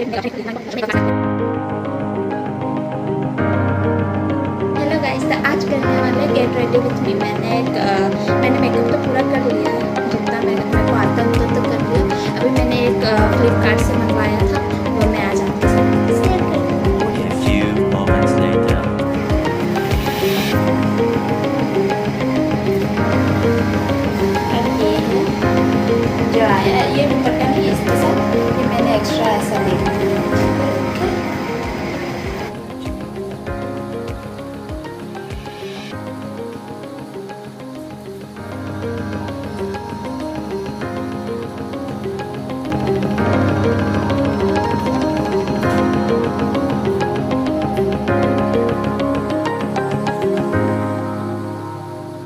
Hello guys, तो आज करने वाले गेट रेडी विथ मी। मैंने मेकअप तो पूरा कर लिया है, जितना मेरे को आता है उतना तो कर लिया। अभी मैंने एक फ्लिपकार्ट से मंगवाया था, वो मैं आज आपके साथ शेयर करूँगी। A few moments later. और ये है जो आया